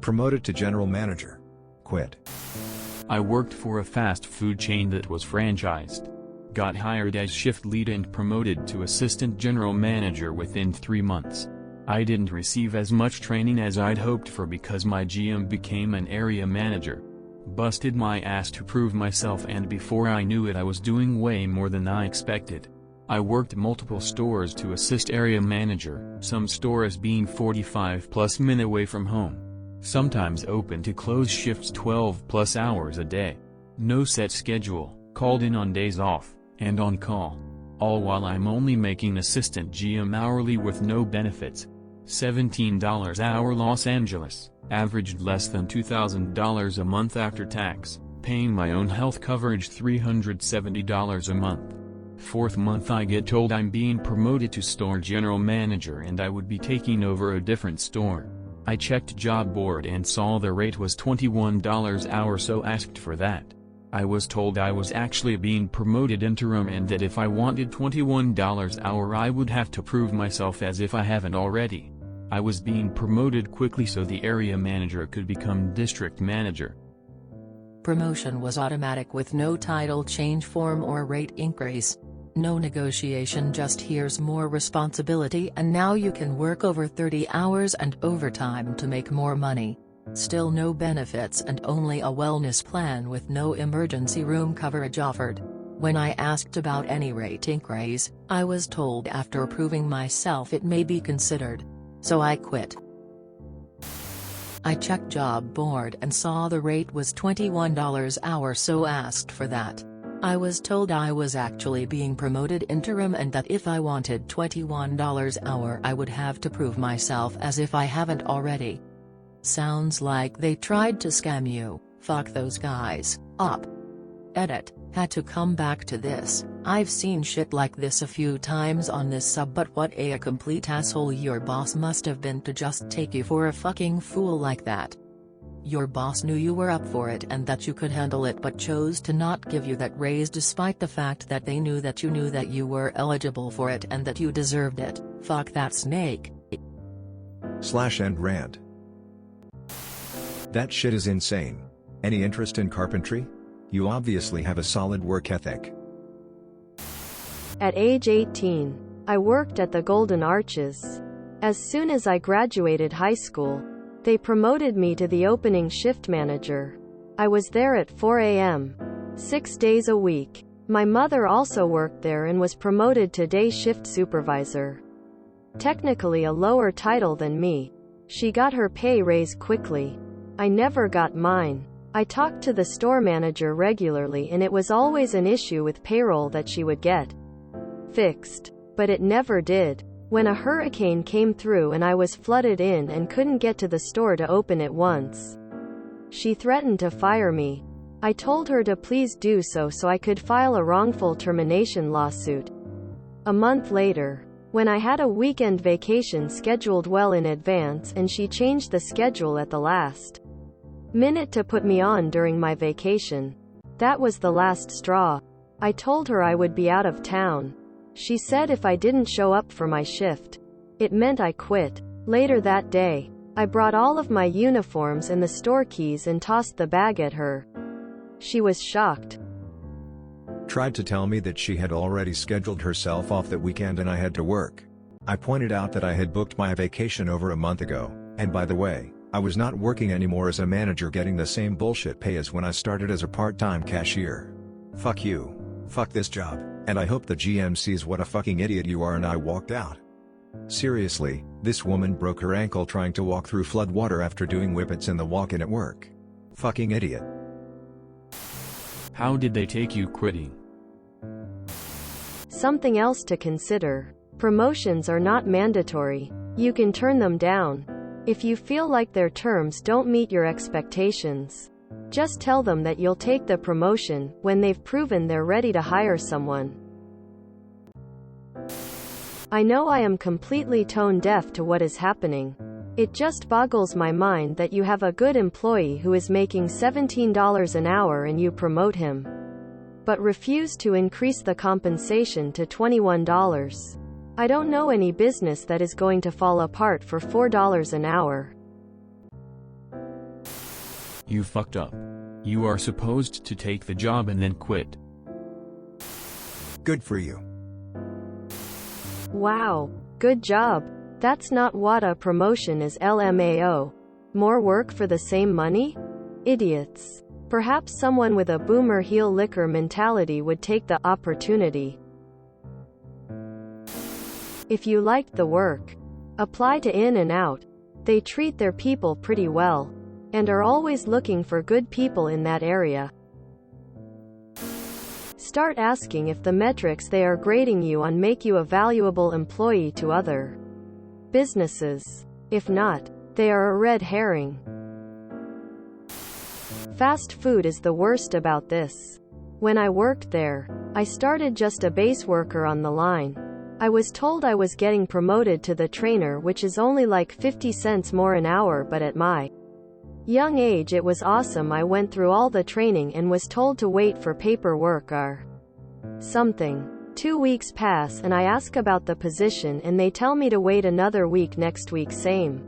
Promoted to general manager. Quit. I worked for a fast food chain that was franchised. Got hired as shift lead and promoted to assistant general manager within 3 months. I didn't receive as much training as I'd hoped for because my GM became an area manager. Busted my ass to prove myself, and before I knew it I was doing way more than I expected. I worked multiple stores to assist area manager, some stores being 45+ minutes away from home. Sometimes open to close shifts 12+ hours a day. No set schedule, called in on days off, and on call. All while I'm only making assistant GM hourly with no benefits. $17 hour. Los Angeles, averaged less than $2,000 a month after tax, paying my own health coverage $370 a month. 4th month I get told I'm being promoted to store general manager and I would be taking over a different store. I checked job board and saw the rate was $21 hour, so asked for that. I was told I was actually being promoted interim and that if I wanted $21 hour I would have to prove myself as if I haven't already. I was being promoted quickly so the area manager could become district manager. Promotion was automatic with no title change form or rate increase. No negotiation, just here's more responsibility and now you can work over 30 hours and overtime to make more money. Still no benefits and only a wellness plan with no emergency room coverage offered. When I asked about any rate increase, I was told after proving myself it may be considered. So I quit. I checked job board and saw the rate was $21 hour, so asked for that. I was told I was actually being promoted interim and that if I wanted $21 hour I would have to prove myself as if I haven't already. Sounds like they tried to scam you. Fuck those guys. Up. Edit. Had to come back to this. I've seen shit like this a few times on this sub, but what a complete asshole your boss must have been to just take you for a fucking fool like that. Your boss knew you were up for it and that you could handle it, but chose to not give you that raise despite the fact that they knew that you were eligible for it and that you deserved it. Fuck that snake. /end rant. That shit is insane. Any interest in carpentry? You obviously have a solid work ethic. At age 18, I worked at the Golden Arches. As soon as I graduated high school, they promoted me to the opening shift manager. I was there at 4 a.m., 6 days a week. My mother also worked there and was promoted to day shift supervisor. Technically a lower title than me. She got her pay raise quickly. I never got mine. I talked to the store manager regularly and it was always an issue with payroll that she would get fixed. But it never did. When a hurricane came through and I was flooded in and couldn't get to the store to open it once, she threatened to fire me. I told her to please do so I could file a wrongful termination lawsuit. A month later, when I had a weekend vacation scheduled well in advance and she changed the schedule at the last minute to put me on during my vacation. That was the last straw. I told her I would be out of town. She said if I didn't show up for my shift, it meant I quit. Later that day, I brought all of my uniforms and the store keys and tossed the bag at her. She was shocked. Tried to tell me that she had already scheduled herself off that weekend and I had to work. I pointed out that I had booked my vacation over a month ago, and by the way, I was not working anymore as a manager getting the same bullshit pay as when I started as a part-time cashier. Fuck you. Fuck this job, and I hope the GM sees what a fucking idiot you are, and I walked out. Seriously, this woman broke her ankle trying to walk through flood water after doing whippets in the walk-in at work. Fucking idiot. How did they take you quitting? Something else to consider. Promotions are not mandatory. You can turn them down. If you feel like their terms don't meet your expectations, just tell them that you'll take the promotion when they've proven they're ready to hire someone. I know I am completely tone deaf to what is happening. It just boggles my mind that you have a good employee who is making $17 an hour and you promote him, but refuse to increase the compensation to $21. I don't know any business that is going to fall apart for $4 an hour. You fucked up. You are supposed to take the job and then quit. Good for you. Wow, good job. That's not what a promotion is, LMAO. More work for the same money? Idiots. Perhaps someone with a boomer heel licker mentality would take the opportunity. If you liked the work, apply to In and Out. They treat their people pretty well, and are always looking for good people in that area. Start asking if the metrics they are grading you on make you a valuable employee to other businesses. If not, they are a red herring. Fast food is the worst about this. When I worked there, I started just a base worker on the line. I was told I was getting promoted to the trainer, which is only like 50 cents more an hour, but at my young age it was awesome. I went through all the training and was told to wait for paperwork or something. 2 weeks pass and I ask about the position and they tell me to wait another week. Next week same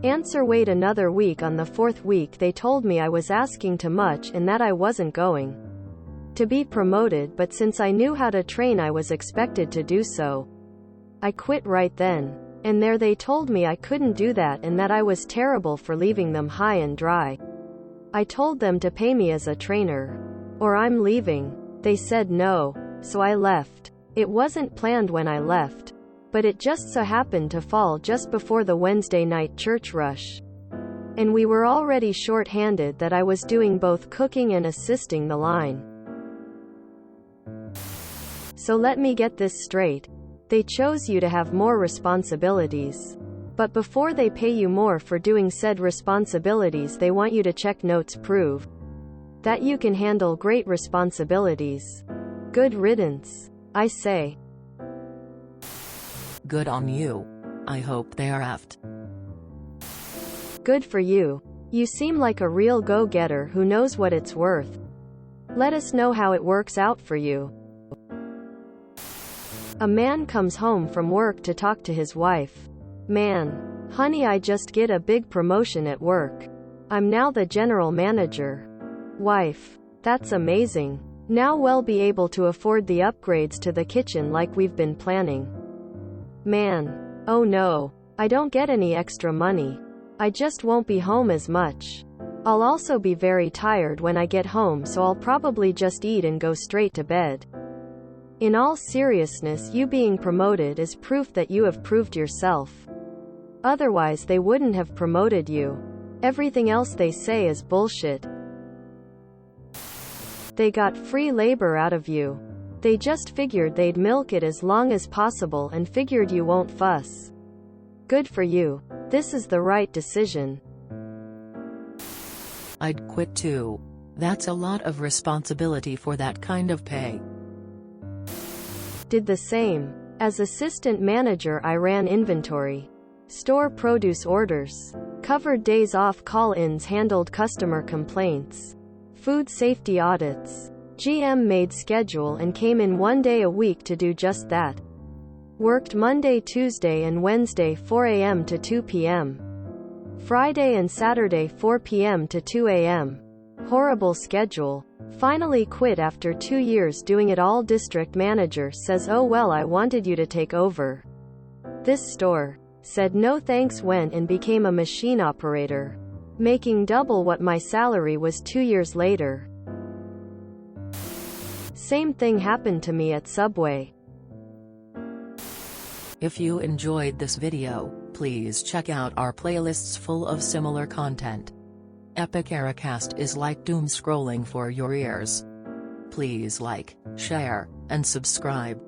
answer, wait another week. On the 4th week they told me I was asking too much and that I wasn't going to be promoted, but since I knew how to train I was expected to do so. I quit right then and there. They told me I couldn't do that and that I was terrible for leaving them high and dry. I told them to pay me as a trainer or I'm leaving. They said no, so I left. It wasn't planned when I left, but it just so happened to fall just before the Wednesday night church rush. And we were already short-handed that I was doing both cooking and assisting the line. So let me get this straight. They chose you to have more responsibilities. But before they pay you more for doing said responsibilities, they want you to check notes, prove that you can handle great responsibilities. Good riddance, I say. Good on you. I hope they are effed. Good for you. You seem like a real go-getter who knows what it's worth. Let us know how it works out for you. A man comes home from work to talk to his wife. Man, honey, I just get a big promotion at work. I'm now the general manager. Wife, that's amazing. Now we'll be able to afford the upgrades to the kitchen like we've been planning. Man, oh no, I don't get any extra money. I just won't be home as much. I'll also be very tired when I get home, so I'll probably just eat and go straight to bed. In all seriousness, you being promoted is proof that you have proved yourself. Otherwise they wouldn't have promoted you. Everything else they say is bullshit. They got free labor out of you. They just figured they'd milk it as long as possible and figured you won't fuss. Good for you. This is the right decision. I'd quit too. That's a lot of responsibility for that kind of pay. Did the same. As assistant manager, I ran inventory, store produce orders, covered days off call-ins, handled customer complaints, food safety audits. GM made schedule and came in 1 day a week to do just that. Worked Monday, Tuesday and Wednesday 4 a.m. to 2 p.m. Friday and Saturday 4 p.m. to 2 a.m. Horrible schedule. Finally quit after 2 years doing it all. District manager says, oh well, I wanted you to take over this store. Said no thanks, went and became a machine operator, making double what my salary was 2 years later. Same thing happened to me at Subway. If you enjoyed this video, please check out our playlists full of similar content. Epic Eracast is like doom scrolling for your ears. Please like, share, and subscribe.